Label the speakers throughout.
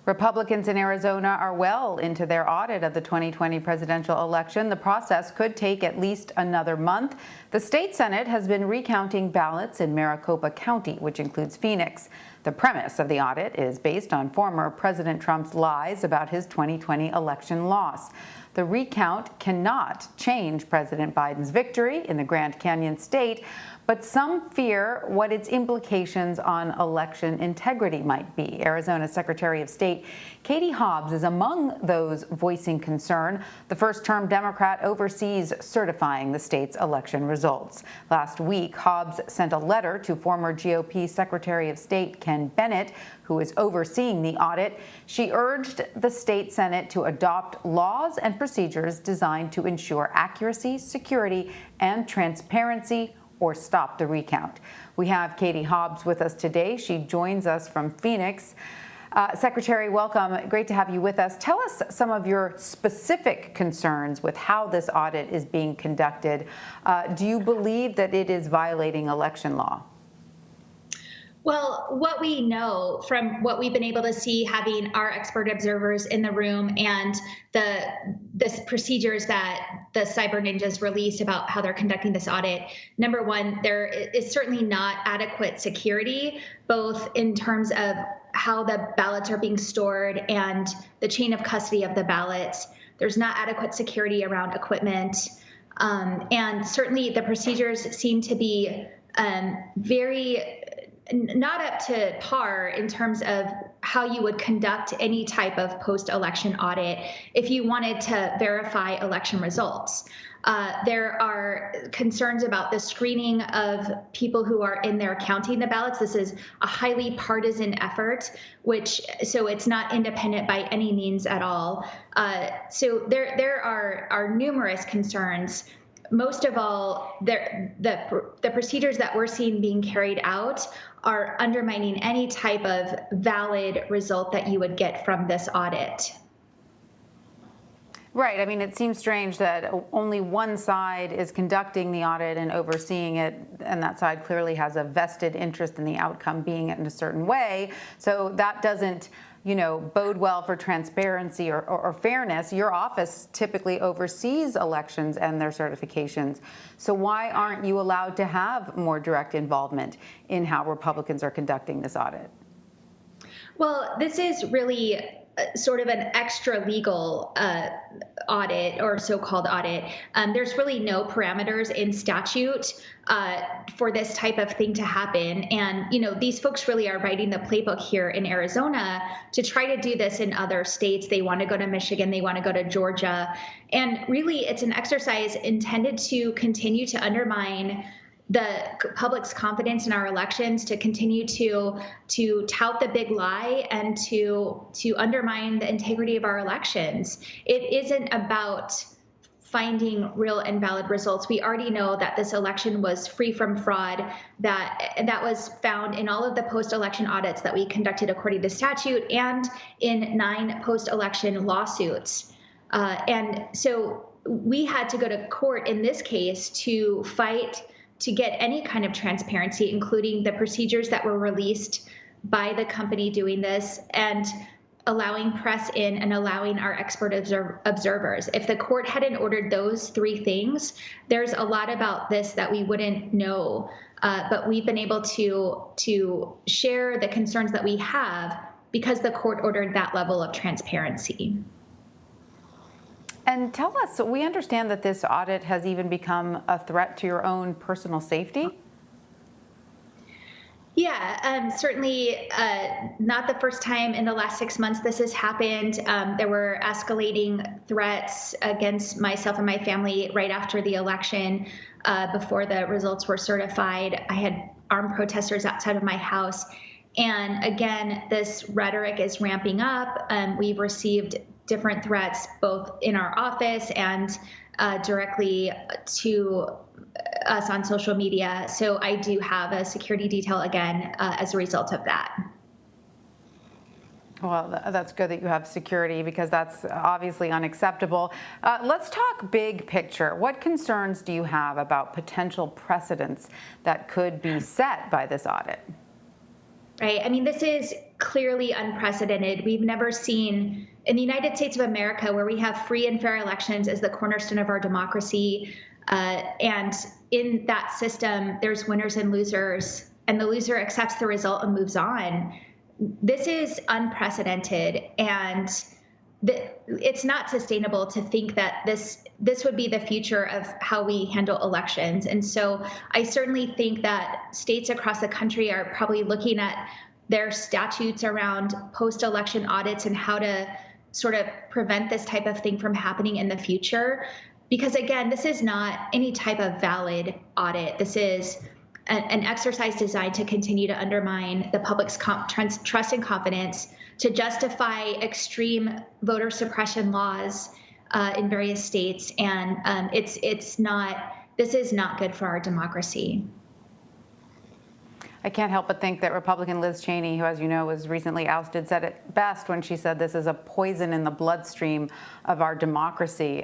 Speaker 1: Republicans in Arizona are well into their audit of the 2020 presidential election. The process could take at least another month. The state Senate has been recounting ballots in Maricopa County, which includes Phoenix. The premise of the audit is based on former President Trump's lies about his 2020 election loss. The recount cannot change President Biden's victory in the Grand Canyon state, but some fear what its implications on election integrity might be. Arizona Secretary of State Katie Hobbs is among those voicing concern. The first-term Democrat oversees certifying the state's election results. Last week, Hobbs sent a letter to former GOP Secretary of State Ken Bennett, who is overseeing the audit. She urged the state Senate to adopt laws and procedures designed to ensure accuracy, security, and transparency, or stop the recount. We have Katie Hobbs with us today. She joins us from Phoenix. Secretary, welcome. Great to have you with us. Tell us some of your specific concerns with how this audit is being conducted. Do you believe that it is violating election law?
Speaker 2: Well, what we know from what we've been able to see, having our expert observers in the room and the procedures that the cyber ninjas released about how they're conducting this audit, number one, there is certainly not adequate security, both in terms of how the ballots are being stored and the chain of custody of the ballots. There's not adequate security around equipment. And certainly the procedures seem to be very not up to par in terms of how you would conduct any type of post-election audit if you wanted to verify election results. There are concerns about the screening of people who are in there counting the ballots. This is a highly partisan effort, so it's not independent by any means at all. So there are numerous concerns. Most of all, the procedures that we're seeing being carried out are undermining any type of valid result that you would get from this audit.
Speaker 1: Right. I mean, it seems strange that only one side is conducting the audit and overseeing it, and that side clearly has a vested interest in the outcome being in a certain way. So that doesn't, bode well for transparency or fairness. Your office typically oversees elections and their certifications. So why aren't you allowed to have more direct involvement in how Republicans are conducting this audit?
Speaker 2: Well, this is really sort of an extra legal audit or so-called audit. There's really no parameters in statute for this type of thing to happen. And, these folks really are writing the playbook here in Arizona to try to do this in other states. They want to go to Michigan. They want to go to Georgia. And really, it's an exercise intended to continue to undermine the public's confidence in our elections, to continue to tout the big lie and to undermine the integrity of our elections. It isn't about finding real and valid results. We already know that this election was free from fraud, that was found in all of the post-election audits that we conducted according to statute and in 9 post-election lawsuits. And so we had to go to court in this case to fight to get any kind of transparency, including the procedures that were released by the company doing this and allowing press in and allowing our expert observers. If the court hadn't ordered those 3 things, there's a lot about this that we wouldn't know. But we've been able to share the concerns that we have because the court ordered that level of transparency.
Speaker 1: And tell us, we understand that this audit has even become a threat to your own personal safety?
Speaker 2: Yeah, certainly not the first time in the last 6 months this has happened. There were escalating threats against myself and my family right after the election, before the results were certified. I had armed protesters outside of my house. And again, this rhetoric is ramping up. We've received different threats both in our office and directly to us on social media. So I do have a security detail again as a result of that.
Speaker 1: Well, that's good that you have security because that's obviously unacceptable. Let's talk big picture. What concerns do you have about potential precedents that could be set by this audit?
Speaker 2: right? I mean, this is clearly unprecedented. We've never seen in the United States of America, where we have free and fair elections as the cornerstone of our democracy. And in that system, there's winners and losers, and the loser accepts the result and moves on. This is unprecedented, and it's not sustainable to think that this would be the future of how we handle elections. And so I certainly think that states across the country are probably looking at their statutes around post-election audits and how to sort of prevent this type of thing from happening in the future. Because again, this is not any type of valid audit. This is an exercise designed to continue to undermine the public's trust and confidence, to justify extreme voter suppression laws in various states. And this is not good for our democracy.
Speaker 1: I can't help but think that Republican Liz Cheney, who, as you know, was recently ousted, said it best when she said this is a poison in the bloodstream of our democracy,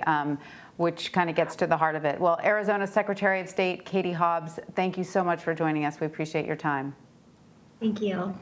Speaker 1: which kind of gets to the heart of it. Well, Arizona Secretary of State Katie Hobbs, thank you so much for joining us. We appreciate your time.
Speaker 2: Thank you.